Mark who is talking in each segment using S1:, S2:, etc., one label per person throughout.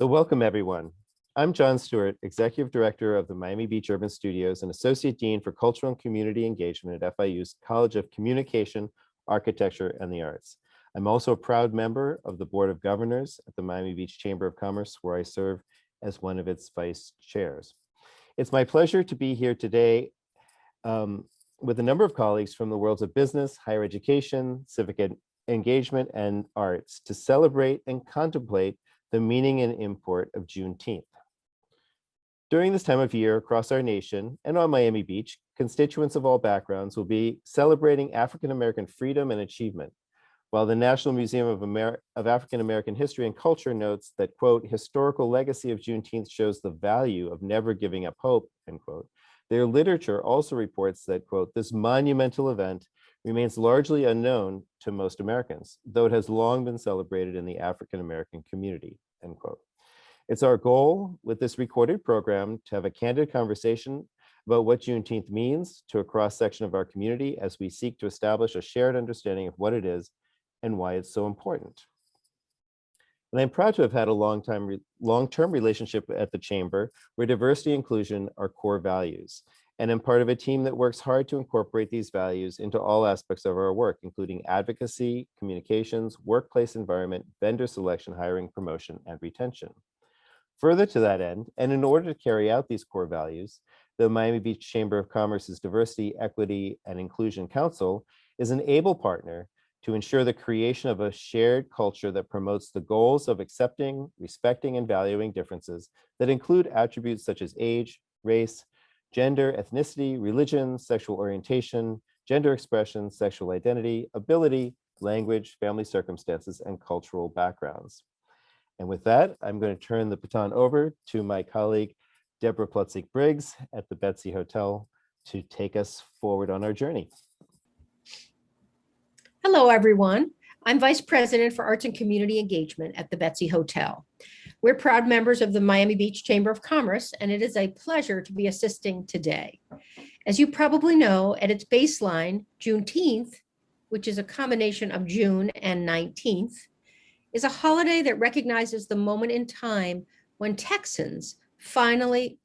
S1: So welcome everyone. I'm John Stewart, Executive Director of the Miami Beach Urban Studios and Associate Dean for Cultural and Community Engagement at FIU's College of Communication, Architecture, and the Arts. I'm also a proud member of the Board of Governors at the Miami Beach Chamber of Commerce, where I serve as one of its vice chairs. It's my pleasure to be here today with a number of colleagues from the worlds of business, higher education, civic engagement, and arts to celebrate and contemplate the meaning and import of Juneteenth. During this time of year across our nation and on Miami Beach, constituents of all backgrounds will be celebrating African-American freedom and achievement, while the National Museum of African-American History and Culture notes that, quote, historical legacy of Juneteenth shows the value of never giving up hope, end quote. Their literature also reports that, quote, this monumental event remains largely unknown to most Americans, though it has long been celebrated in the African-American community, end quote. It's our goal with this recorded program to have a candid conversation about what Juneteenth means to a cross-section of our community as we seek to establish a shared understanding of what it is and why it's so important. And I'm proud to have had a long-term relationship at the Chamber where diversity and inclusion are core values. And I'm part of a team that works hard to incorporate these values into all aspects of our work, including advocacy, communications, workplace environment, vendor selection, hiring, promotion, and retention. Further to that end, and in order to carry out these core values, the Miami Beach Chamber of Commerce's Diversity, Equity, and Inclusion Council is an able partner to ensure the creation of a shared culture that promotes the goals of accepting, respecting, and valuing differences that include attributes such as age, race, gender, ethnicity, religion, sexual orientation, gender expression, sexual identity, ability, language, family circumstances, and cultural backgrounds. And with that, I'm going to turn the baton over to my colleague, Deborah Plutzik-Briggs at the Betsy Hotel to take us forward on our journey.
S2: Hello, everyone. I'm Vice President for Arts and Community Engagement at the Betsy Hotel. We're proud members of the Miami Beach Chamber of Commerce, and it is a pleasure to be assisting today. As you probably know, at its baseline, Juneteenth, which is a combination of June and 19th, is a holiday that recognizes the moment in time when Texas finally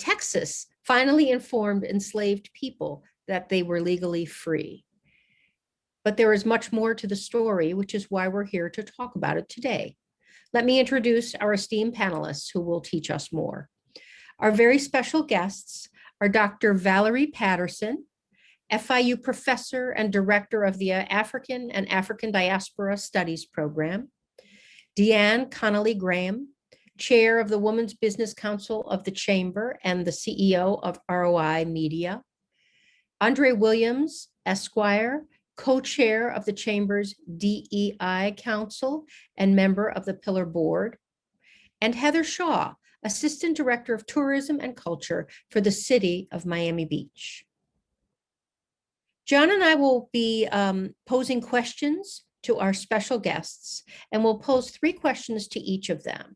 S2: informed enslaved people that they were legally free. But there is much more to the story, which is why we're here to talk about it today. Let me introduce our esteemed panelists who will teach us more. Our very special guests are Dr. Valerie Patterson, FIU professor and director of the African and African Diaspora Studies program, DeAnne Connolly Graham, chair of the Women's Business Council of the Chamber and the CEO of ROI Media, André Williams, Esquire, co-chair of the Chamber's DEI Council and member of the Pillar Board, and Heather Shaw, Assistant Director of Tourism and Culture for the City of Miami Beach. John and I will be posing questions to our special guests, and we'll pose 3 questions to each of them.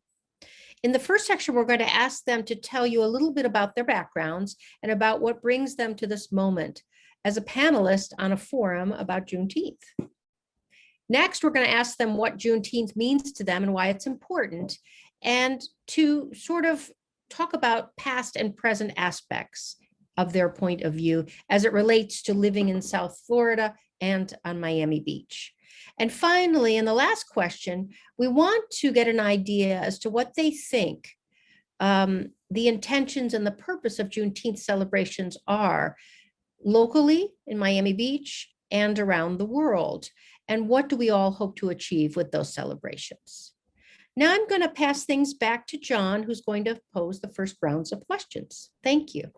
S2: In the first section, we're going to ask them to tell you a little bit about their backgrounds and about what brings them to this moment as a panelist on a forum about Juneteenth. Next, we're going to ask them what Juneteenth means to them and why it's important, and to sort of talk about past and present aspects of their point of view as it relates to living in South Florida and on Miami Beach. And finally, in the last question, we want to get an idea as to what they think the intentions and the purpose of Juneteenth celebrations are locally in Miami Beach and around the world. And what do we all hope to achieve with those celebrations? Now I'm going to pass things back to John, who's going to pose the first rounds of questions. Thank you.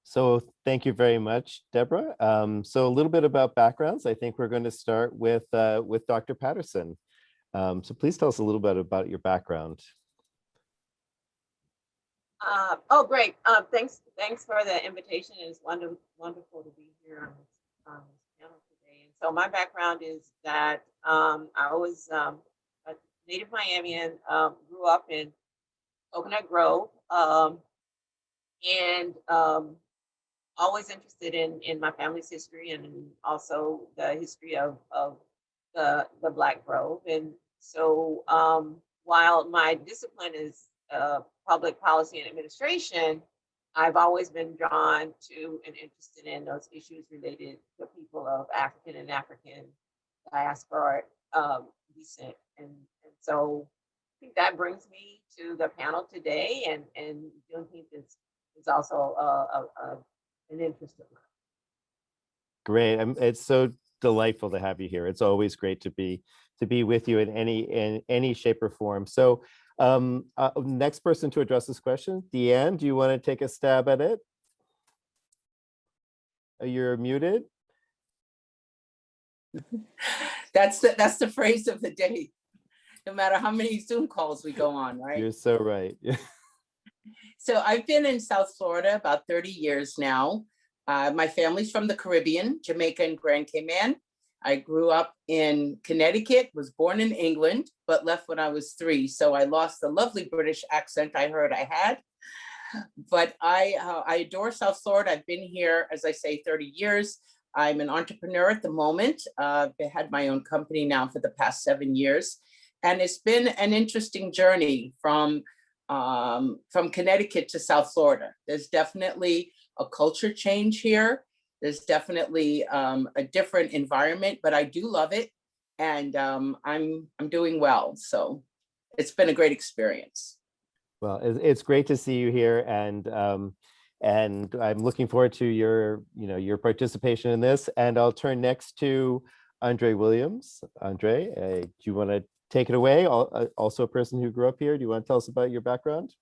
S1: So thank you very much, Deborah. So a little bit about backgrounds. I think we're going to start with Dr. Patterson. So please tell us a little bit about your background.
S3: Oh, great. Thanks for the invitation. It's wonderful to be here on this panel today. And so my background is that I was a native Miamian, grew up in Coconut Grove, and always interested in my family's history and also the history of the Black Grove. And so while my discipline is public policy and administration, I've always been drawn to and interested in those issues related to people of African and African diaspora descent. And so I think that brings me to the panel today, and Juneteenth is also an interest of mine.
S1: Great. It's so delightful to have you here. It's always great to be with you in any shape or form. So next person to address this question, DeAnne, do you want to take a stab at it? You're muted.
S4: That's the phrase of the day. No matter how many Zoom calls we go on, right?
S1: You're so right.
S4: So I've been in South Florida about 30 years now. My family's from the Caribbean, Jamaica and Grand Cayman. I grew up in Connecticut, was born in England, but left when I was 3. So I lost the lovely British accent I heard I had. But I adore South Florida. I've been here, as I say, 30 years. I'm an entrepreneur at the moment. I've had my own company now for the past 7 years. And it's been an interesting journey from Connecticut to South Florida. There's definitely a culture change here. There's definitely a different environment, but I do love it, and I'm doing well. So it's been a great experience.
S1: Well, it's great to see you here, and I'm looking forward to your participation in this. And I'll turn next to André Williams. André, do you want to take it away? Also a person who grew up here. Do you want to tell us about your background?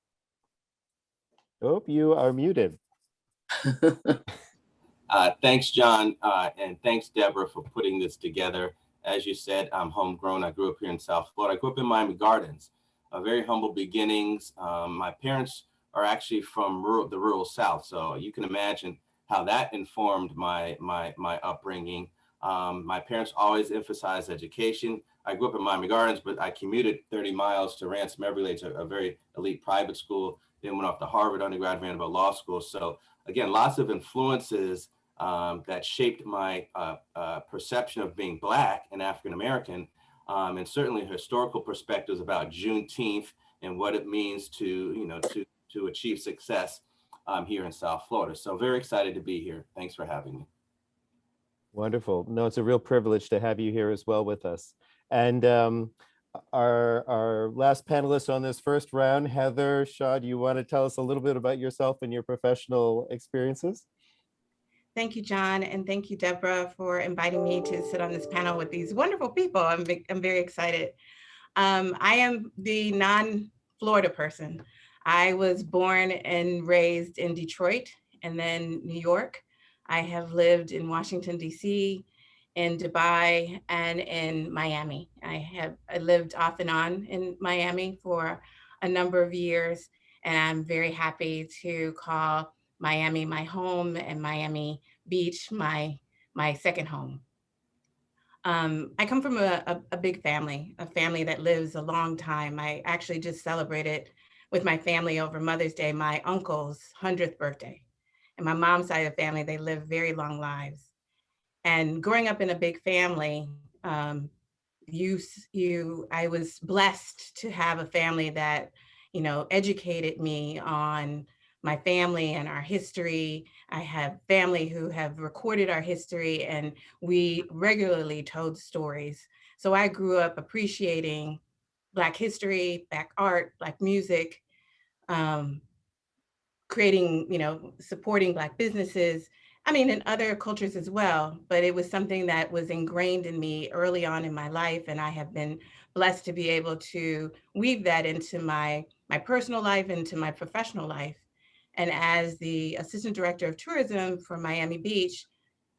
S1: Oh, you are muted.
S5: Thanks, John, and thanks, Deborah, for putting this together. As you said, I'm homegrown. I grew up here in South Florida. I grew up in Miami Gardens, very humble beginnings. My parents are actually from the rural South, so you can imagine how that informed my upbringing. My parents always emphasized education. I grew up in Miami Gardens, but I commuted 30 miles to Ransom Everglades, a very elite private school, then went off to Harvard undergrad, ran about law school. So again, lots of influences that shaped my perception of being Black and African-American, and certainly historical perspectives about Juneteenth and what it means to achieve success here in South Florida. So very excited to be here. Thanks for having me.
S1: Wonderful. No, it's a real privilege to have you here as well with us. And our last panelist on this first round, Heather Shaw, do you want to tell us a little bit about yourself and your professional experiences?
S6: Thank you, John, and thank you, Deborah, for inviting me to sit on this panel with these wonderful people. I'm very excited. I am the non-Florida person. I was born and raised in Detroit and then New York. I have lived in Washington, D.C., in Dubai, and in Miami. I lived off and on in Miami for a number of years, and I'm very happy to call Miami my home and Miami Beach my second home. I come from a big family, a family that lives a long time. I actually just celebrated with my family over Mother's Day, my uncle's 100th birthday. And my mom's side of the family, they live very long lives. And growing up in a big family, I was blessed to have a family that, educated me on my family and our history. I have family who have recorded our history, and we regularly told stories. So I grew up appreciating Black history, Black art, Black music, creating, supporting Black businesses. I mean, in other cultures as well, but it was something that was ingrained in me early on in my life. And I have been blessed to be able to weave that into my personal life, into my professional life. And as the Assistant Director of Tourism for Miami Beach,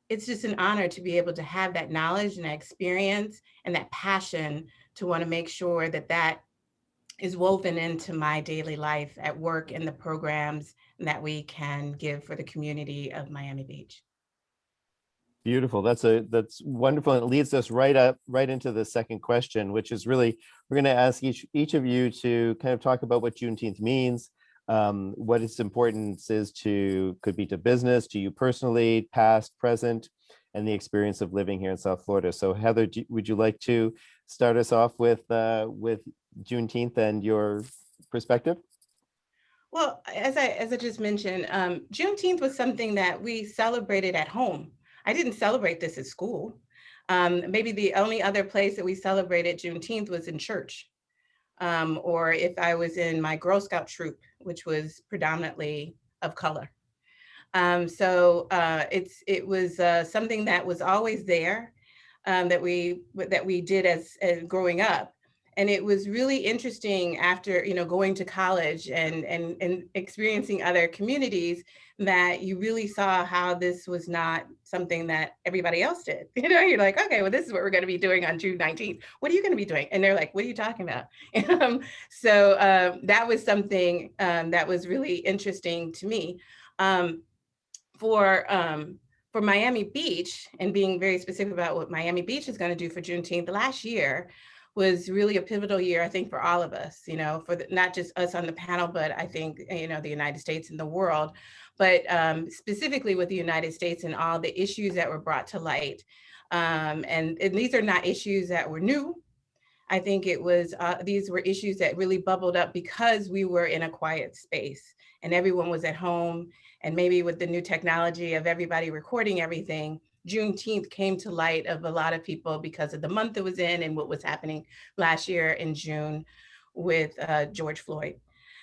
S6: it's just an honor to be able to have that knowledge and that experience and that passion to want to make sure that that is woven into my daily life at work and the programs that we can give for the community of Miami Beach.
S1: Beautiful. That's wonderful. And it leads us right into the second question, which is really, we're going to ask each of you to kind of talk about what Juneteenth means, what its importance is could be to business, to you personally, past, present, and the experience of living here in South Florida. So Heather, would you like to start us off with Juneteenth and your perspective?
S6: Well, as I just mentioned, Juneteenth was something that we celebrated at home. I didn't celebrate this at school. Maybe the only other place that we celebrated Juneteenth was in church, or if I was in my Girl Scout troop, which was predominantly of color. It was something that was always there, that we did as growing up. And it was really interesting after, going to college and experiencing other communities, that you really saw how this was not something that everybody else did. You're like, okay, well, this is what we're going to be doing on June 19th. What are you going to be doing? And they're like, what are you talking about? That was something that was really interesting to me. For Miami Beach, and being very specific about what Miami Beach is going to do for Juneteenth, last year was really a pivotal year, I think, for all of us, not just us on the panel, but I think, the United States and the world, but specifically with the United States and all the issues that were brought to light. And these are not issues that were new. I think these were issues that really bubbled up because we were in a quiet space and everyone was at home. And maybe with the new technology of everybody recording everything, Juneteenth came to light of a lot of people because of the month it was in and what was happening last year in June with George Floyd.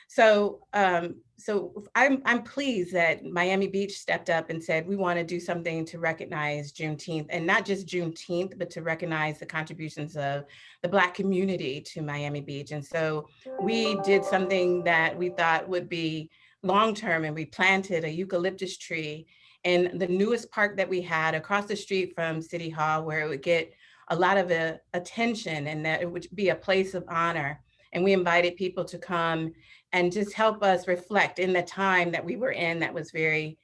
S6: So I'm pleased that Miami Beach stepped up and said, we want to do something to recognize Juneteenth, and not just Juneteenth, but to recognize the contributions of the Black community to Miami Beach. And so we did something that we thought would be long-term, and we planted a eucalyptus tree in the newest park that we had across the street from City Hall, where it would get a lot of attention and that it would be a place of honor. And we invited people to come and just help us reflect in the time that we were in that was very,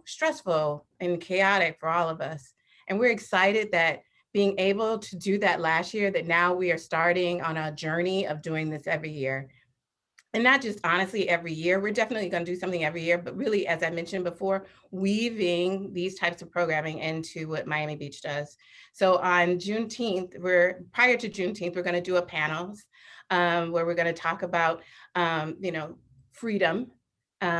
S6: stressful and chaotic for all of us. And we're excited that being able to do that last year, that now we are starting on a journey of doing this every year. And not just honestly every year, we're definitely going to do something every year, but really, as I mentioned before, weaving these types of programming into what Miami Beach does. So on Juneteenth, prior to Juneteenth, we're going to do a panels where we're going to talk about, freedom,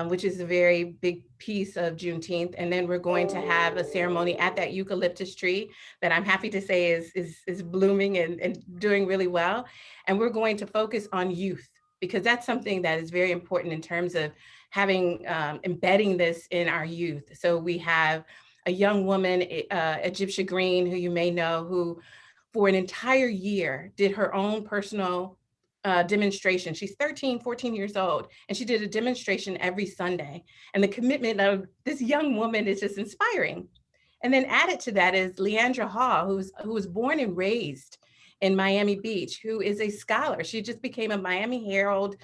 S6: which is a very big piece of Juneteenth. And then we're going to have a ceremony at that eucalyptus tree that I'm happy to say is blooming and doing really well. And we're going to focus on youth, because that's something that is very important in terms of having, embedding this in our youth. So we have a young woman, Egyptia Green, who you may know, who for an entire year did her own personal demonstration. She's 13, 14 years old, and she did a demonstration every Sunday. And the commitment of this young woman is just inspiring. And then added to that is Leandra Hall, who was born and raised in Miami Beach, who is a scholar. She just became a Miami Herald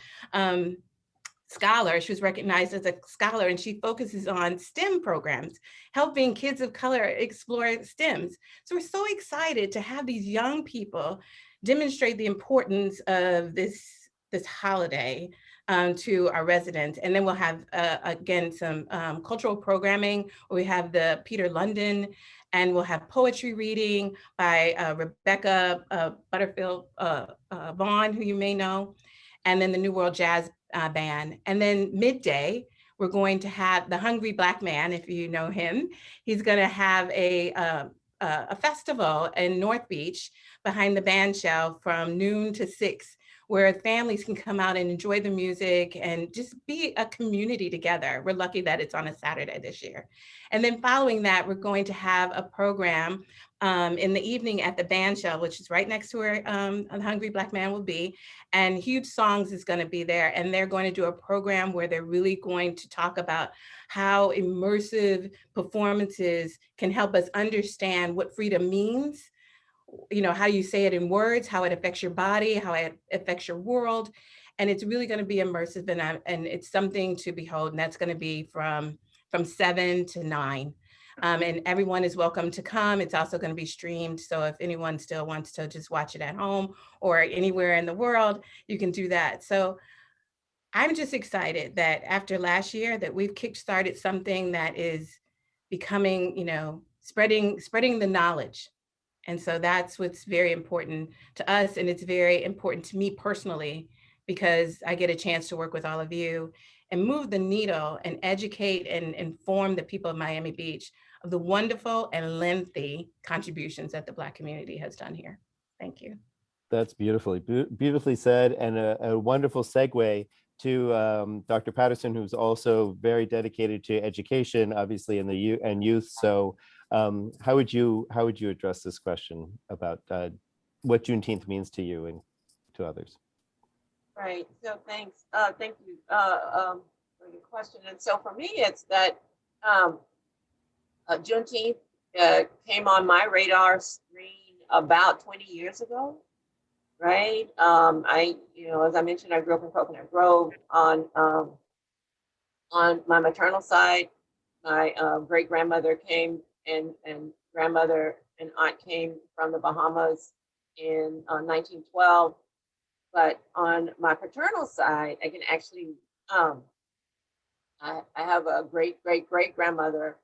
S6: scholar. She was recognized as a scholar, and she focuses on STEM programs, helping kids of color explore STEMs. So we're so excited to have these young people demonstrate the importance of this holiday to our residents. And then we'll have, again, some cultural programming. We have the Peter London, and we'll have poetry reading by Rebecca Butterfield Vaughn, who you may know, and then the New World Jazz Band. And then midday, we're going to have the Hungry Black Man, if you know him. He's going to have a festival in North Beach behind the band shell from noon to 6, where families can come out and enjoy the music and just be a community together. We're lucky that it's on a Saturday this year. And then following that, we're going to have a program in the evening at the band shell, which is right next to where the Hungry Black Man will be. And Huge Songs is going to be there. And they're going to do a program where they're really going to talk about how immersive performances can help us understand what freedom means, how you say it in words, how it affects your body, how it affects your world. And it's really going to be immersive, and it's something to behold. And that's going to be from 7 to 9. And everyone is welcome to come. It's also going to be streamed. So if anyone still wants to just watch it at home or anywhere in the world, you can do that. So I'm just excited that after last year that we've kickstarted something that is becoming, spreading the knowledge And so that's what's very important to us. And it's very important to me personally, because I get a chance to work with all of you and move the needle and educate and inform the people of Miami Beach of the wonderful and lengthy contributions that the Black community has done here. Thank you.
S1: That's beautifully said, and a wonderful segue to Dr. Patterson, who's also very dedicated to education, obviously in the youth. So how would you address this question about what Juneteenth means to you and to others?
S3: Right. So thanks. Thank you for your question. And so for me, it's that Juneteenth came on my radar screen about 20 years ago. Right. As I mentioned, I grew up in Coconut Grove. On my maternal side, my great grandmother came and grandmother and aunt came from the Bahamas in 1912. But on my paternal side, I can actually, I have a great grandmother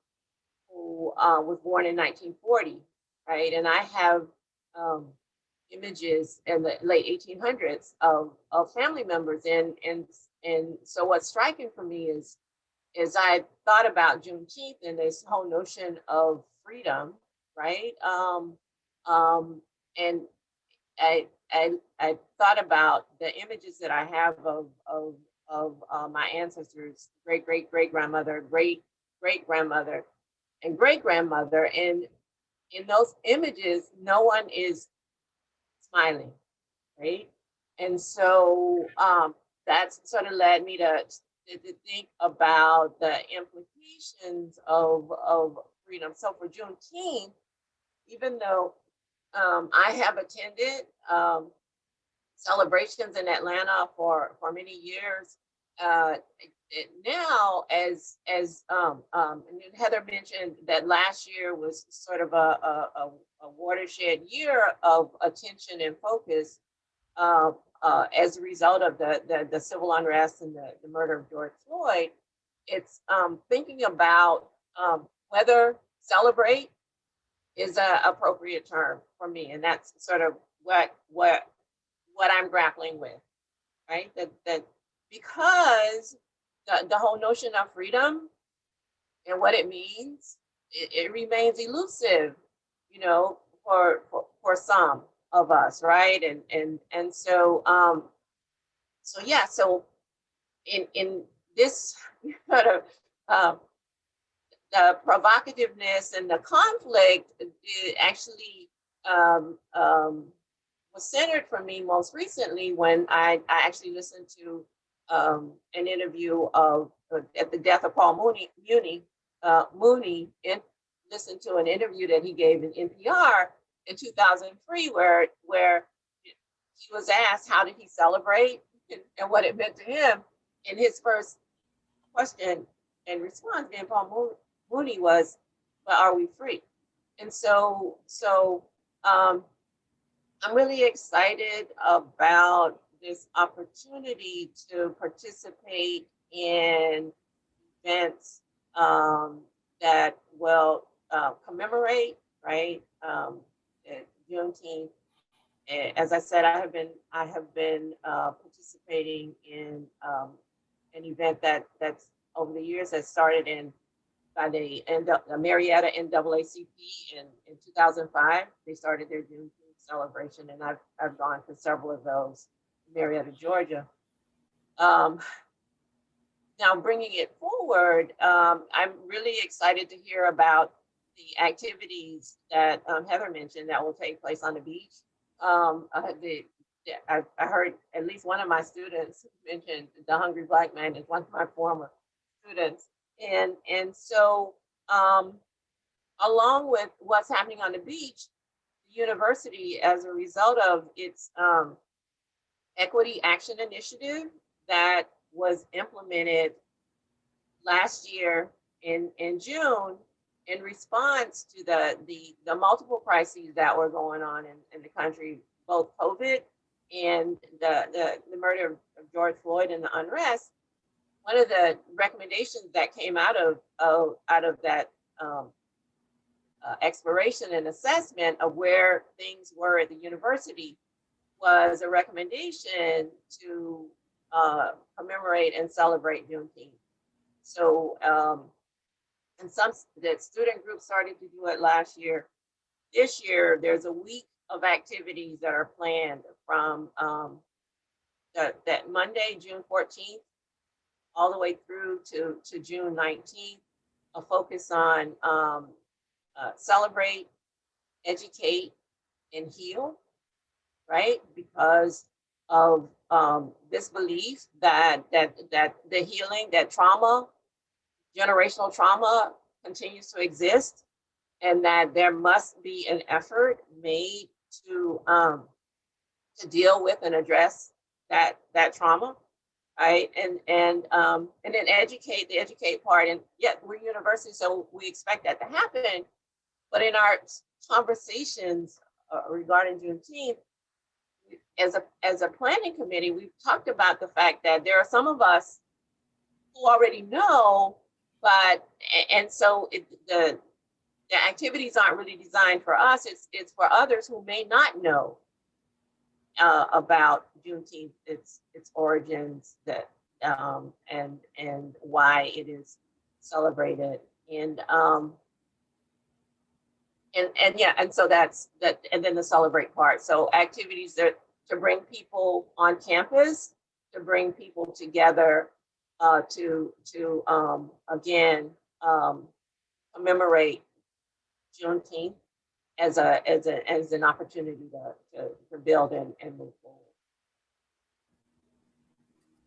S3: who was born in 1940, right? And I have images in the late 1800s of family members, and so what's striking for me is I thought about Juneteenth and this whole notion of freedom, right? And I thought about the images that I have of my ancestors, great grandmother, great grandmother, and great grandmother, and in those images, no one is smiling, right? And so that's sort of led me to think about the implications of freedom. So for Juneteenth, even though I have attended celebrations in Atlanta for many years, now as Heather mentioned that last year was sort of a watershed year of attention and focus as a result of the civil unrest and the murder of George Floyd. It's thinking about whether celebrate is an appropriate term for me, and that's sort of what I'm grappling with, right? That because the whole notion of freedom and what it means, it remains elusive, for some of us, right? And so so in this sort of the provocativeness and the conflict actually was centered for me most recently when I actually listened to an interview at the death of Paul Mooney, and listened to an interview that he gave in NPR in 2003, where he was asked how did he celebrate and what it meant to him. And his first question and response being Paul Mooney was, "But are we free?" And so I'm really excited about this opportunity to participate in events that will commemorate, right, Juneteenth. As I said, I have been participating in an event that's over the years that started by the Marietta NAACP in 2005. They started their Juneteenth celebration, and I've gone to several of those in Marietta, Georgia. Now, bringing it forward, I'm really excited to hear about the activities that Heather mentioned that will take place on the beach. I heard at least one of my students mention the Hungry Black Man is one of my former students. And so along with what's happening on the beach, the university, as a result of its equity action initiative that was implemented last year in June in response to the multiple crises that were going on in the country, both COVID and the murder of George Floyd and the unrest. One of the recommendations that came out of that exploration and assessment of where things were at the university was a recommendation to commemorate and celebrate Juneteenth. So, and some that student groups started to do it last year. This year, there's a week of activities that are planned from that Monday, June 14th, all the way through to June 19th, a focus on celebrate, educate, and heal, right? Because of this belief that the healing, that trauma, generational trauma continues to exist, and that there must be an effort made to deal with and address that trauma, right? And then educate, the educate part. And yet we're university, so we expect that to happen. But in our conversations regarding Juneteenth, as a planning committee, we've talked about the fact that there are some of us who already know, but so the activities aren't really designed for us. It's for others who may not know about Juneteenth, its origins, that and why it is celebrated, and yeah, and so that's that, and then the celebrate part. So activities that to bring people on campus, to bring people together, to again commemorate Juneteenth as an opportunity to build and move forward.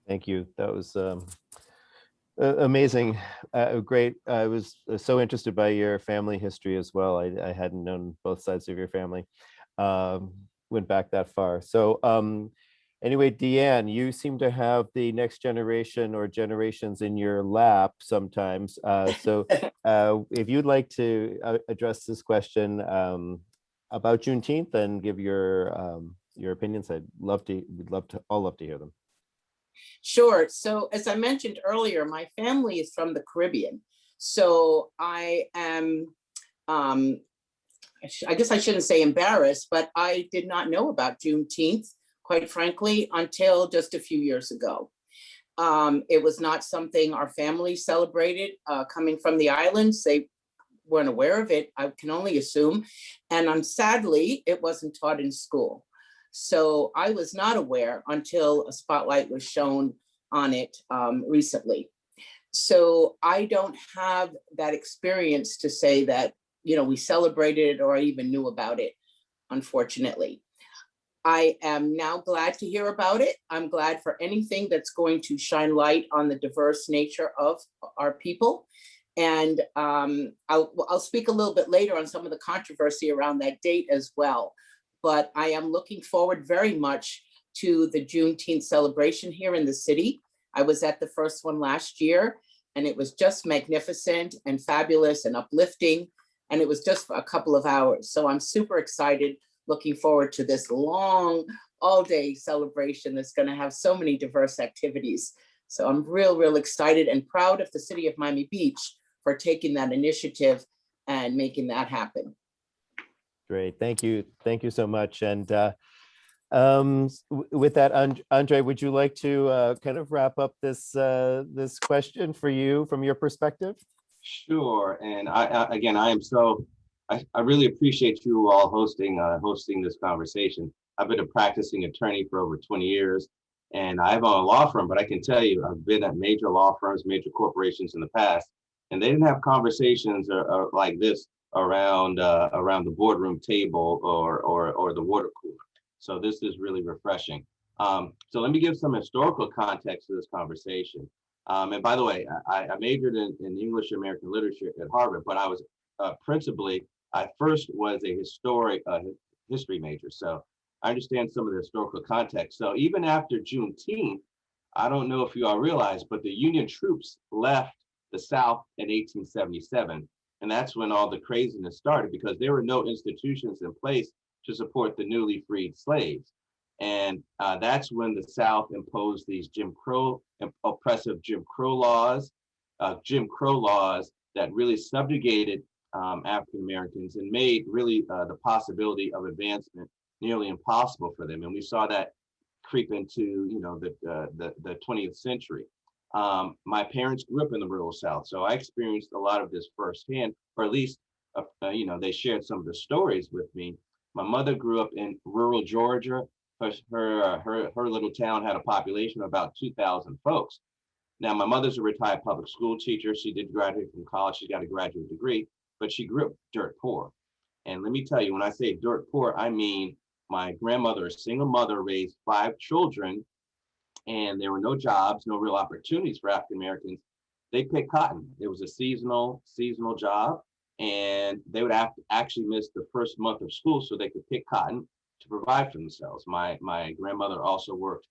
S1: Thank you. That was amazing. Great. I was so interested by your family history as well. I hadn't known both sides of your family. Went back that far. So anyway, DeAnne, you seem to have the next generation or generations in your lap sometimes. So if you'd like to address this question about Juneteenth and give your opinions, we'd love to hear them.
S4: Sure. So as I mentioned earlier, my family is from the Caribbean. So I am, I guess I shouldn't say embarrassed, but I did not know about Juneteenth, quite frankly, until just a few years ago. It was not something our family celebrated coming from the islands. They weren't aware of it, I can only assume. And sadly, it wasn't taught in school. So I was not aware until a spotlight was shown on it recently. So I don't have that experience to say that, you know, we celebrated it or I even knew about it, unfortunately. I am now glad to hear about it. I'm glad for anything that's going to shine light on the diverse nature of our people. And I'll speak a little bit later on some of the controversy around that date as well. But I am looking forward very much to the Juneteenth celebration here in the city. I was at the first one last year, and it was just magnificent and fabulous and uplifting. And it was just for a couple of hours. So I'm super excited, looking forward to this long, all-day celebration that's going to have so many diverse activities. So I'm real excited and proud of the city of Miami Beach for taking that initiative and making that happen.
S1: Great, thank you so much. And with that, André, would you like to kind of wrap up this this question for you from your perspective?
S5: Sure. And I really appreciate you all hosting this conversation. I've been a practicing attorney for over 20 years, and I have a law firm, but I can tell you, I've been at major law firms, major corporations in the past, and they didn't have conversations like this around the boardroom table or the water cooler. So this is really refreshing. So let me give some historical context to this conversation. And by the way, I majored in English American literature at Harvard, but I was I first was a history major. So I understand some of the historical context. So even after Juneteenth, I don't know if you all realize, but the Union troops left the South in 1877. And that's when all the craziness started, because there were no institutions in place to support the newly freed slaves. And that's when the South imposed these oppressive Jim Crow laws that really subjugated African Americans and made really the possibility of advancement nearly impossible for them. And we saw that creep into the 20th century. My parents grew up in the rural South, so I experienced a lot of this firsthand, or at least they shared some of the stories with me. My mother grew up in rural Georgia. Her little town had a population of about 2,000 folks. Now, my mother's a retired public school teacher. She did graduate from college. She got a graduate degree, but she grew up dirt poor. And let me tell you, when I say dirt poor, I mean my grandmother, a single mother, raised 5 children, and there were no jobs, no real opportunities for African Americans. They picked cotton. It was a seasonal job, and they would have to actually miss the first month of school so they could pick cotton to provide for themselves. My grandmother also worked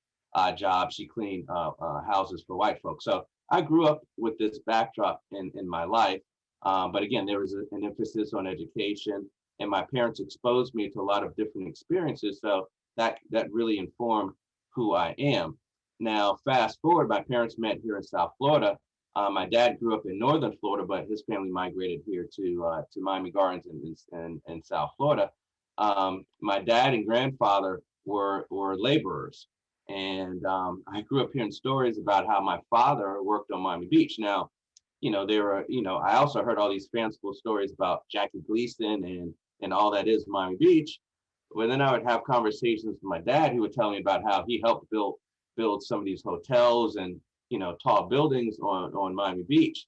S5: jobs. She cleaned houses for white folks. So I grew up with this backdrop in my life. But again, there was an emphasis on education, and my parents exposed me to a lot of different experiences. So that really informed who I am. Now, fast forward, my parents met here in South Florida. My dad grew up in northern Florida, but his family migrated here to Miami Gardens and South Florida. My dad and grandfather were laborers. And I grew up hearing stories about how my father worked on Miami Beach. Now, I also heard all these fanciful stories about Jackie Gleason and all that is Miami Beach. But then I would have conversations with my dad. He would tell me about how he helped build some of these hotels and tall buildings on Miami Beach.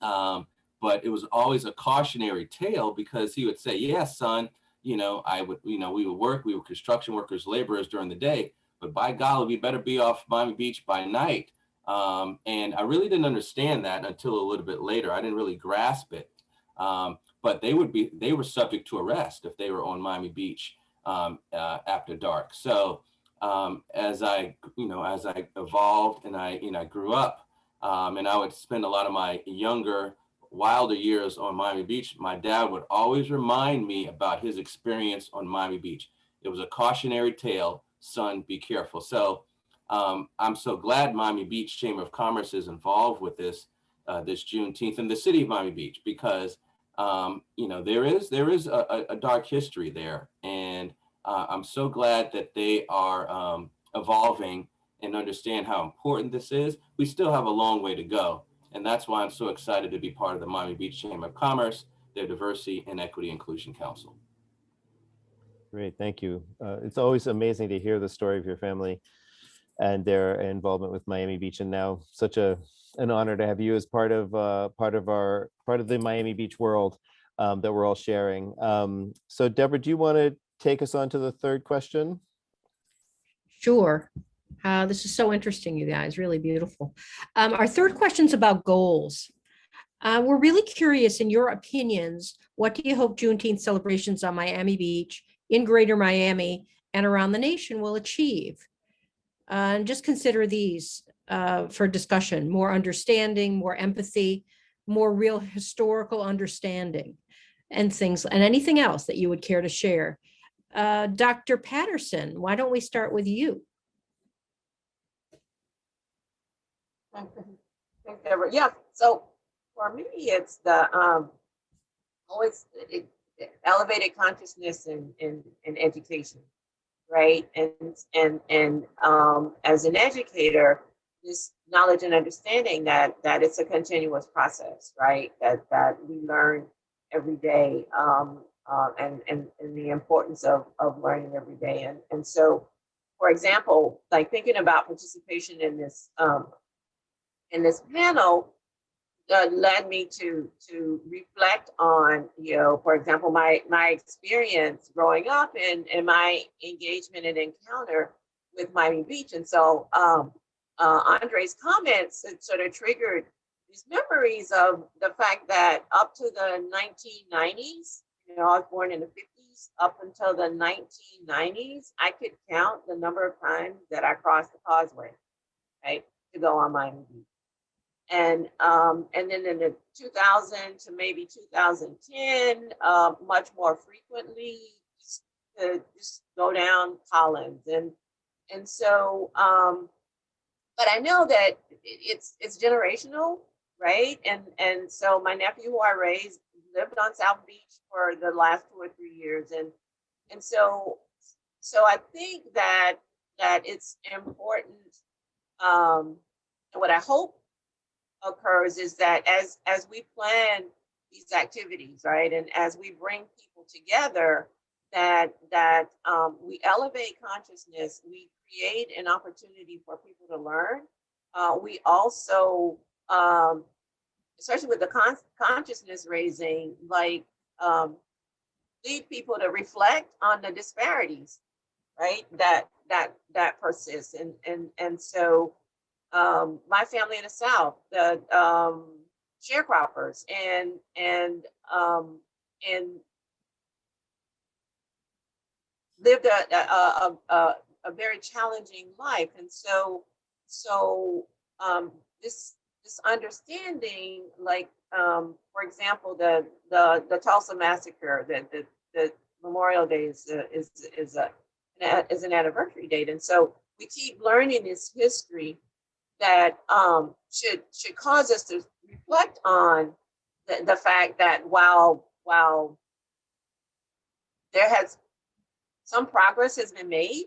S5: But it was always a cautionary tale, because he would say, "Yes, son, we were construction workers, laborers during the day, but by golly, we better be off Miami Beach by night." And I really didn't understand that until a little bit later. I didn't really grasp it. But they were subject to arrest if they were on Miami Beach after dark. So as I evolved and I grew up, and I would spend a lot of my younger, wilder years on Miami Beach, my dad would always remind me about his experience on Miami Beach. It was a cautionary tale, son, be careful. So I'm so glad Miami Beach Chamber of Commerce is involved with this Juneteenth in the city of Miami Beach, because there is a dark history there, and I'm so glad that they are evolving and understand how important this is. We still have a long way to go, and that's why I'm so excited to be part of the Miami Beach Chamber of Commerce, their Diversity and Equity Inclusion Council.
S1: Great, thank you. It's always amazing to hear the story of your family and their involvement with Miami Beach, and now such an honor to have you as part of the Miami Beach world that we're all sharing. So Deborah, do you want to take us on to the third question?
S2: Sure. This is so interesting, you guys, really beautiful. Our third question is about goals. We're really curious, in your opinions, what do you hope Juneteenth celebrations on Miami Beach, in Greater Miami, and around the nation will achieve? And just consider these for discussion: more understanding, more empathy, more real historical understanding, and anything else that you would care to share. Dr. Patterson, why don't we start with you?
S3: Thanks, Deborah. Yeah, so for me, it's the elevated consciousness in education, right? And as an educator, this knowledge and understanding that it's a continuous process, right? That we learn every day, and the importance of learning every day. And so, for example, like thinking about participation in this panel led me to reflect on, for example, my experience growing up and my engagement and encounter with Miami Beach. And so Andre's comments sort of triggered these memories of the fact that up to the 1990s, I was born in the 50s, up until the 1990s, I could count the number of times that I crossed the causeway, right, to go on Miami Beach. And then in the 2000 to maybe 2010, much more frequently, just go down Collins. And so, but I know that it's generational, right? And so my nephew, who I raised, lived on South Beach for the last 2 or 3 years, and so I think that it's important. And what I hope occurs is that as we plan these activities, right, and as we bring people together, that we elevate consciousness, we create an opportunity for people to learn. We also, especially with the consciousness raising, like lead people to reflect on the disparities, right, that persists, and so my family in the South, the sharecroppers, and lived a very challenging life, and so this understanding, like for example, the Tulsa massacre, the Memorial Day is an anniversary date, and so we keep learning this history that should cause us to reflect on the fact that while there has some progress has been made,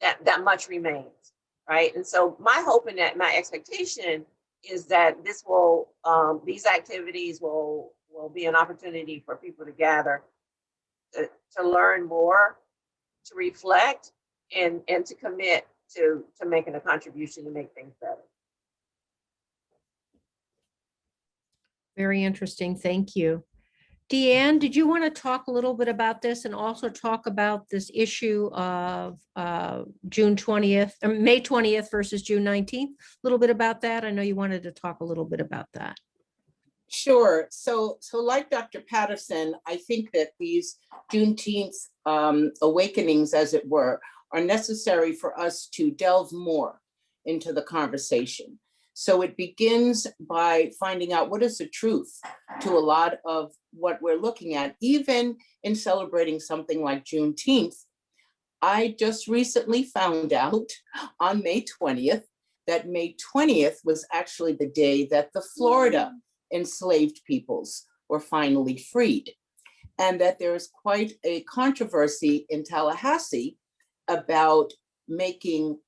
S3: that much remains, right? And so my hope and that my expectation is that this will these activities will be an opportunity for people to gather, to learn more, to reflect, and to commit to making a contribution to make things better.
S2: Very interesting. Thank you. DeAnne, did you want to talk a little bit about this and also talk about this issue of June 20th, or May 20th versus June 19th? A little bit about that. I know you wanted to talk a little bit about that.
S4: Sure. So like Dr. Patterson, I think that these Juneteenth awakenings, as it were, are necessary for us to delve more into the conversation. So it begins by finding out what is the truth to a lot of what we're looking at, even in celebrating something like Juneteenth. I just recently found out on May 20th that May 20th was actually the day that the Florida enslaved peoples were finally freed, and that there is quite a controversy in Tallahassee about making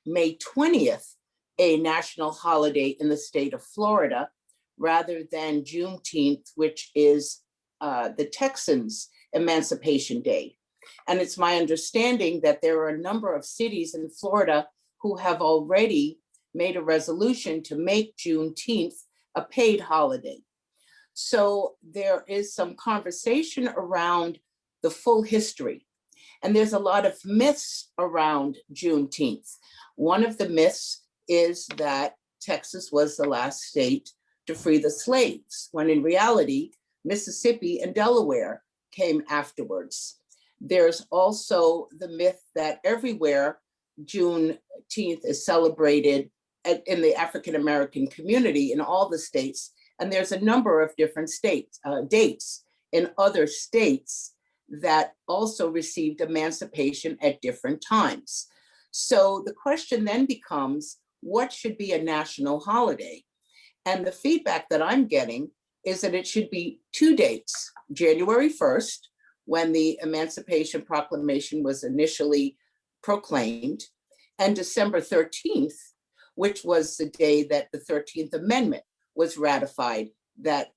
S4: May 20th a national holiday in the state of Florida, rather than Juneteenth, which is the Texans' Emancipation Day. And it's my understanding that there are a number of cities in Florida who have already made a resolution to make Juneteenth a paid holiday. So there is some conversation around the full history. And there's a lot of myths around Juneteenth. One of the myths is that Texas was the last state to free the slaves, when in reality, Mississippi and Delaware came afterwards. There's also the myth that everywhere Juneteenth is celebrated in the African-American community in all the states. And there's a number of different dates in other states that also received emancipation at different times. So the question then becomes, what should be a national holiday? And the feedback that I'm getting is that it should be 2 dates: January 1st, when the Emancipation Proclamation was initially proclaimed, and December 13th, which was the day that the 13th Amendment was ratified, that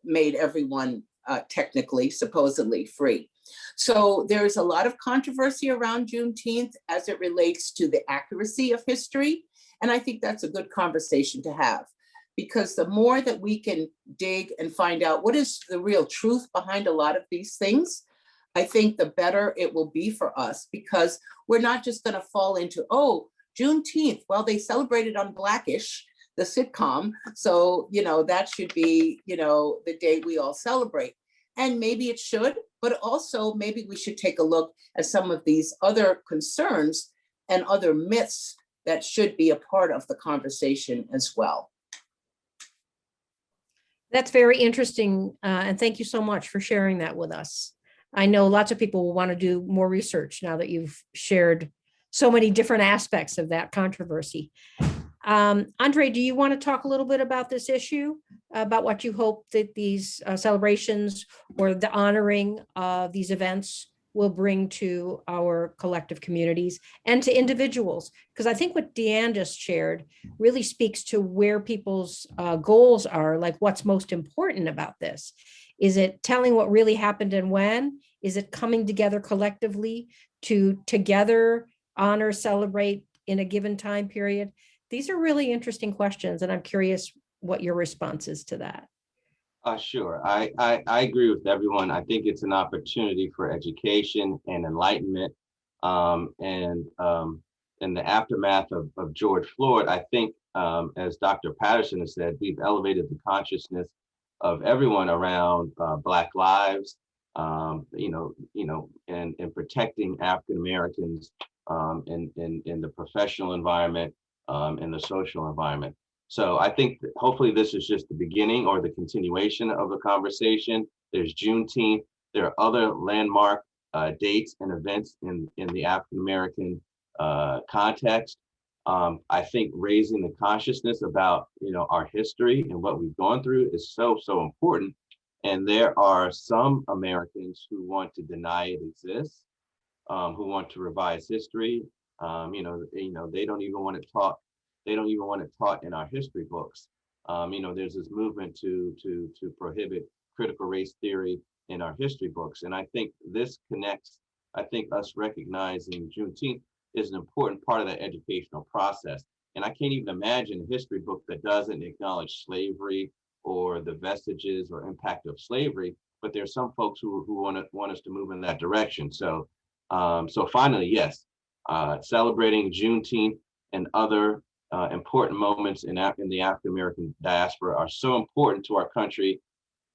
S4: made everyone technically, supposedly free. So there's a lot of controversy around Juneteenth as it relates to the accuracy of history. And I think that's a good conversation to have, because the more that we can dig and find out what is the real truth behind a lot of these things, I think the better it will be for us, because we're not just going to fall into, oh, Juneteenth, well, they celebrated on Blackish, the sitcom, so, that should be, the day we all celebrate. And maybe it should, but also maybe we should take a look at some of these other concerns and other myths that should be a part of the conversation as well.
S2: That's very interesting. And thank you so much for sharing that with us. I know lots of people will want to do more research now that you've shared so many different aspects of that controversy. André, do you want to talk a little bit about this issue about what you hope that these celebrations or the honoring of these events will bring to our collective communities and to individuals? Because I think what DeAnne just shared really speaks to where people's goals are, like what's most important about this. Is it telling what really happened and when? Is it coming together collectively to together honor, celebrate in a given time period? These are really interesting questions, and I'm curious what your response is to that.
S5: Sure. I agree with everyone. I think it's an opportunity for education and enlightenment. And in the aftermath of George Floyd, I think, as Dr. Patterson has said, we've elevated the consciousness of everyone around Black lives, and protecting African Americans in the professional environment, in the social environment. So I think that hopefully this is just the beginning or the continuation of the conversation. There's Juneteenth. There are other landmark dates and events in the African American context. I think raising the consciousness about our history and what we've gone through is so important. And there are some Americans who want to deny it exists, who want to revise history. They don't even want it taught. They don't even want it taught in our history books. There's this movement to prohibit critical race theory in our history books. And I think this connects, I think us recognizing Juneteenth is an important part of that educational process. And I can't even imagine a history book that doesn't acknowledge slavery or the vestiges or impact of slavery, but there's some folks who want us to move in that direction. So finally, yes, celebrating Juneteenth and other important moments in the African American diaspora are so important to our country,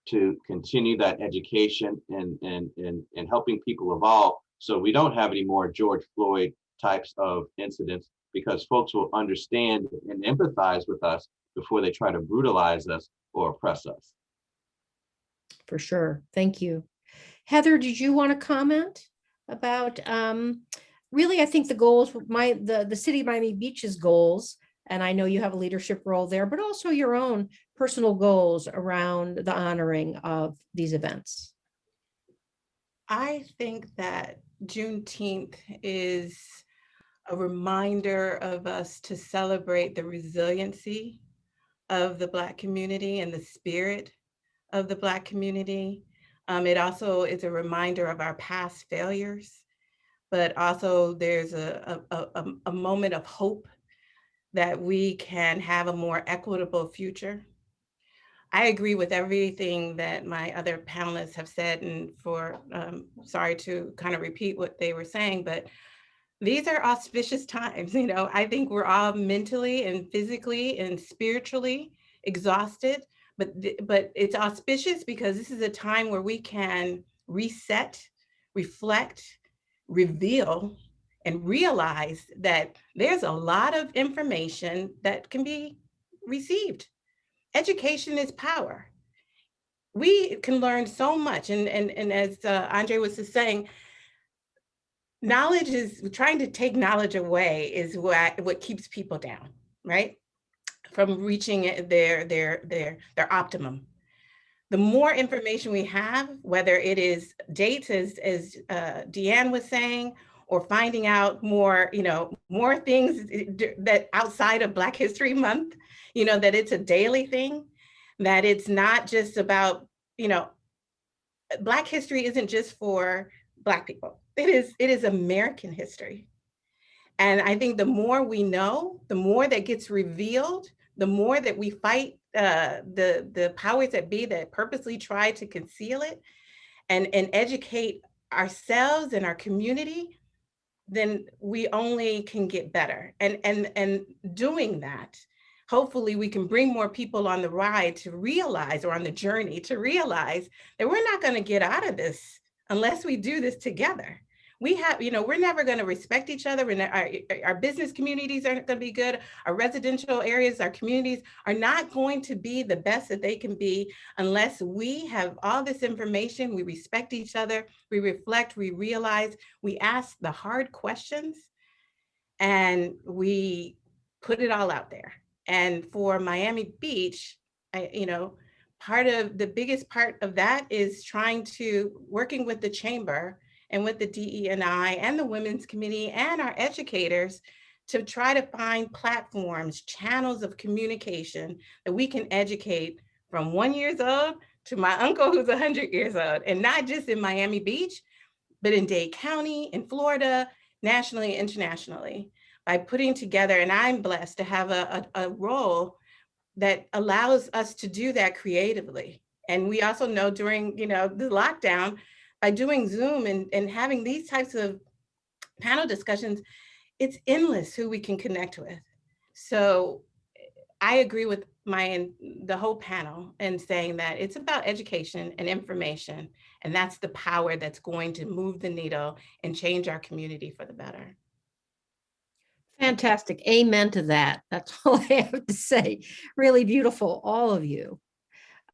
S5: to continue that education and helping people evolve, so we don't have any more George Floyd types of incidents, because folks will understand and empathize with us before they try to brutalize us or oppress us.
S2: For sure. Thank you. Heather, did you want to comment about really, I think the goals, the city of Miami Beach's goals, and I know you have a leadership role there, but also your own personal goals around the honoring of these events?
S6: I think that Juneteenth is a reminder of us to celebrate the resiliency of the Black community and the spirit of the Black community. It also is a reminder of our past failures, but also there's a moment of hope that we can have a more equitable future. I agree with everything that my other panelists have said, and sorry to kind of repeat what they were saying, but these are auspicious times. I think we're all mentally and physically and spiritually exhausted, but it's auspicious because this is a time where we can reset, reflect, reveal, and realize that there's a lot of information that can be received. Education is power. We can learn so much. And as André was just saying, trying to take knowledge away is what keeps people down, right? From reaching their optimum. The more information we have, whether it is dates, as DeAnne was saying, or finding out more things that outside of Black History Month, that it's a daily thing, that it's not just about, Black history isn't just for Black people. It is American history. And I think the more we know, the more that gets revealed, the more that we fight the powers that be that purposely try to conceal it and educate ourselves and our community, then we only can get better. And doing that, hopefully we can bring more people on the ride to realize, or on the journey to realize, that we're not going to get out of this unless we do this together. We're never going to respect each other, and our business communities aren't going to be good. Our residential areas, our communities are not going to be the best that they can be unless we have all this information, we respect each other, we reflect, we realize, we ask the hard questions, and we put it all out there. And for Miami Beach, the biggest part of that is working with the chamber and with the DE&I and the Women's Committee and our educators to try to find platforms, channels of communication that we can educate from 1 year old to my uncle who's 100 years old, and not just in Miami Beach, but in Dade County, in Florida, nationally, internationally, by putting together, and I'm blessed to have a role that allows us to do that creatively. And we also know during, the lockdown, by doing Zoom and having these types of panel discussions, it's endless who we can connect with. So I agree with the whole panel and saying that it's about education and information, and that's the power that's going to move the needle and change our community for the better.
S2: Fantastic. Amen to that. That's all I have to say. Really beautiful, all of you.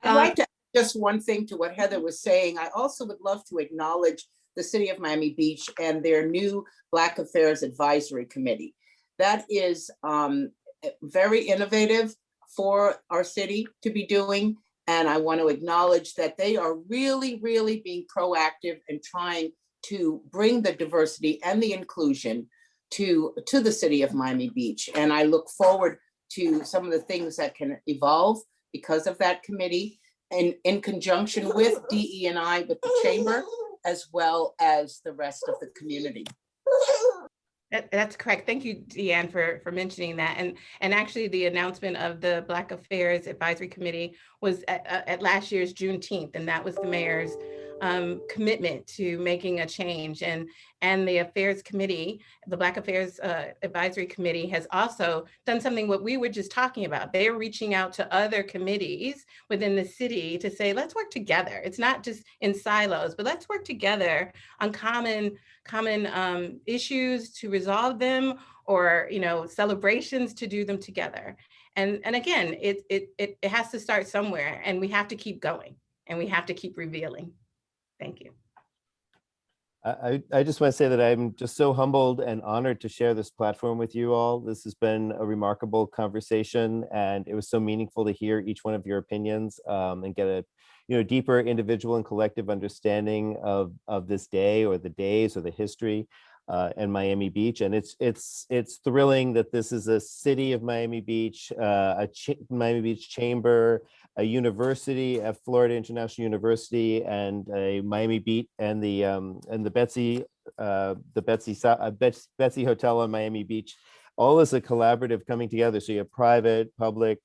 S4: I'd like to add just one thing to what Heather was saying. I also would love to acknowledge the City of Miami Beach and their new Black Affairs Advisory Committee. That is very innovative for our city to be doing. And I want to acknowledge that they are really, really being proactive and trying to bring the diversity and the inclusion to the city of Miami Beach. And I look forward to some of the things that can evolve because of that committee, and in conjunction with DE&I, with the chamber, as well as the rest of the community.
S6: That's correct. Thank you, DeAnne, for mentioning that. And actually, the announcement of the Black Affairs Advisory Committee was at last year's Juneteenth, and that was the mayor's commitment to making a change. And the Affairs Committee, the Black Affairs Advisory Committee, has also done something what we were just talking about. They're reaching out to other committees within the city to say, let's work together. It's not just in silos, but let's work together on common issues to resolve them, or celebrations to do them together. And again, it has to start somewhere, and we have to keep going, and we have to keep revealing. Thank you.
S1: I just want to say that I'm just so humbled and honored to share this platform with you all. This has been a remarkable conversation, and it was so meaningful to hear each one of your opinions and get a deeper individual and collective understanding of this day, or the days, or the history and Miami Beach. And it's thrilling that this is a city of Miami Beach, Miami Beach Chamber, a university, a Florida International University, and a Miami Beach, and the Betsy Hotel on Miami Beach, all as a collaborative coming together. So you have private, public.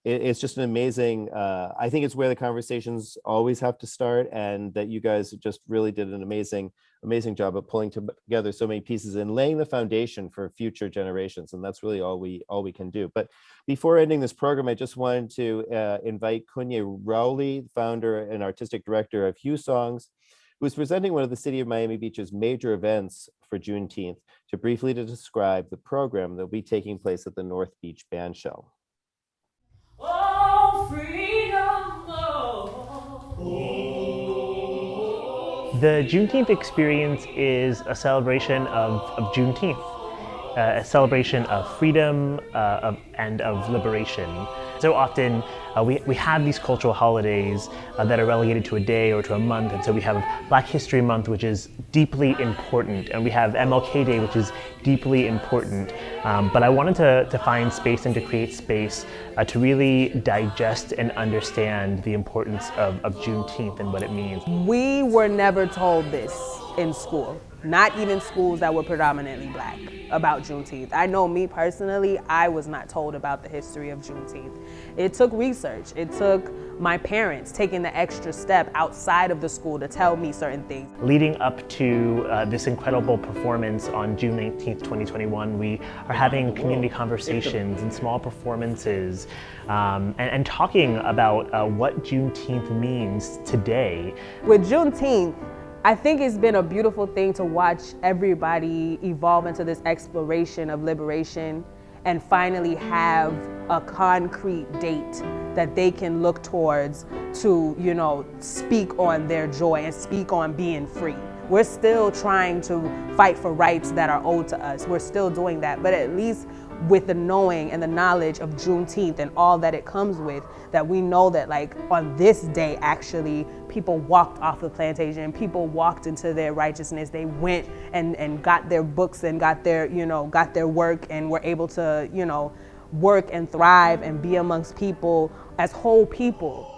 S1: It's just an amazing, I think it's where the conversations always have to start, and that you guys just really did an amazing job of pulling together so many pieces and laying the foundation for future generations. And that's really all we can do. But before ending this program, I just wanted to invite Kunye Rowley, founder and artistic director of Hugh Songs, who is presenting one of the City of Miami Beach's major events for Juneteenth, to briefly describe the program that will be taking place at the North Beach Bandshell.
S7: Oh, freedom, The Juneteenth experience is a celebration of Juneteenth, a celebration of freedom and of liberation. So often we have these cultural holidays that are relegated to a day or to a month, and so we have Black History Month, which is deeply important, and we have MLK Day, which is deeply important. But I wanted to find space and to create space to really digest and understand the importance of Juneteenth and what it means.
S8: We were never told this in school, not even schools that were predominantly Black, about Juneteenth. I know me personally, I was not told about the history of Juneteenth. It took research. It took my parents taking the extra step outside of the school to tell me certain things.
S7: Leading up to this incredible performance on June 19th, 2021, we are having community conversations and small performances and talking about what Juneteenth means today.
S8: With Juneteenth, I think it's been a beautiful thing to watch everybody evolve into this exploration of liberation and finally have a concrete date that they can look towards to, speak on their joy and speak on being free. We're still trying to fight for rights that are owed to us. We're still doing that, but at least with the knowing and the knowledge of Juneteenth and all that it comes with, that we know that like on this day, actually, people walked off the plantation, people walked into their righteousness, they went and got their books and got their, got their work and were able to, work and thrive and be amongst people as whole people.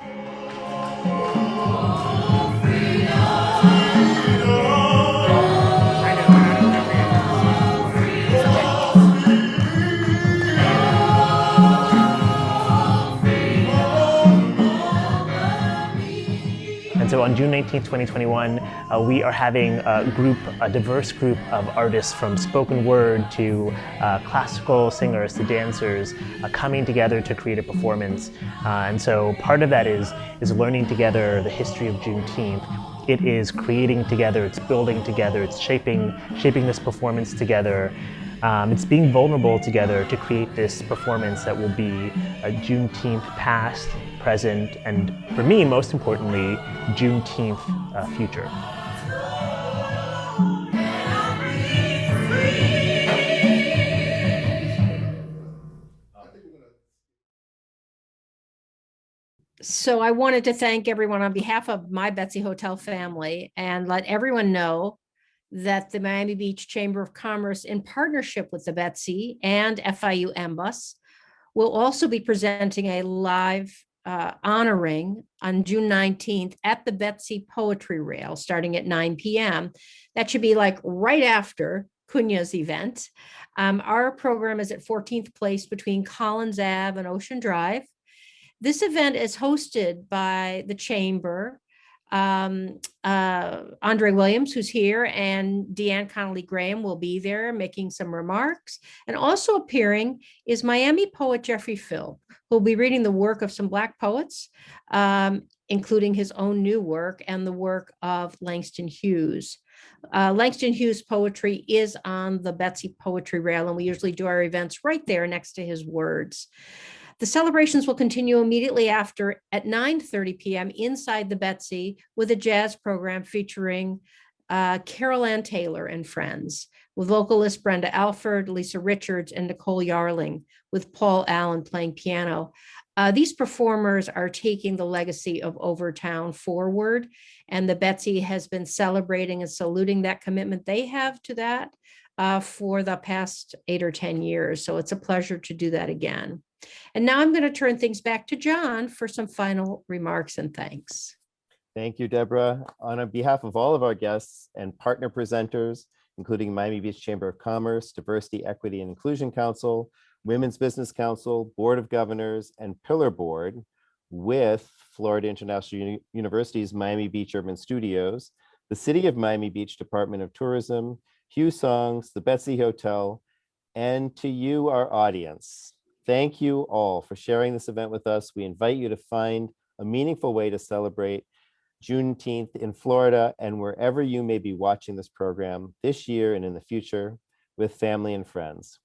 S7: And so on June 19th, 2021, we are having a diverse group of artists from spoken word to classical singers to dancers coming together to create a performance. And so part of that is learning together the history of Juneteenth. It is creating together, it's building together, it's shaping this performance together. It's being vulnerable together to create this performance that will be a Juneteenth past, present, and for me, most importantly, Juneteenth future.
S2: So I wanted to thank everyone on behalf of my Betsy Hotel family and let everyone know that the Miami Beach Chamber of Commerce, in partnership with the Betsy and FIU MBUS, will also be presenting a live honoring on June 19th at the Betsy Poetry Rail, starting at 9 p.m. That should be like right after Cunha's event. Our program is at 14th Place between Collins Ave and Ocean Drive. This event is hosted by the Chamber, André Williams, who's here, and DeAnne Connolly Graham will be there making some remarks. And also appearing is Miami poet Jeffrey Phil, who will be reading the work of some Black poets, including his own new work and the work of Langston Hughes. Langston Hughes' poetry is on the Betsy Poetry Rail, and we usually do our events right there next to his words. The celebrations will continue immediately after at 9:30 p.m. inside the Betsy with a jazz program featuring Carol Ann Taylor and friends, with vocalist Brenda Alford, Lisa Richards, and Nicole Yarling, with Paul Allen playing piano. These performers are taking the legacy of Overtown forward, and the Betsy has been celebrating and saluting that commitment they have to that for the past 8 or 10 years. So it's a pleasure to do that again. And now I'm going to turn things back to John for some final remarks and thanks.
S1: Thank you, Deborah. On behalf of all of our guests and partner presenters, including Miami Beach Chamber of Commerce, Diversity, Equity, and Inclusion Council, Women's Business Council, Board of Governors, and Pillar Board, with Florida International University's Miami Beach Urban Studios, the City of Miami Beach Department of Tourism, Hugh Songs, the Betsy Hotel, and to you, our audience. Thank you all for sharing this event with us. We invite you to find a meaningful way to celebrate Juneteenth in Florida and wherever you may be watching this program this year and in the future with family and friends.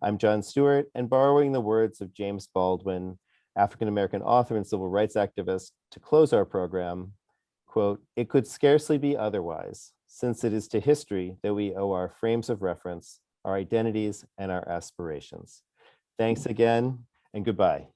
S1: I'm John Stewart, and borrowing the words of James Baldwin, African-American author and civil rights activist, to close our program, quote, "It could scarcely be otherwise, since it is to history that we owe our frames of reference, our identities, and our aspirations." Thanks again, and goodbye.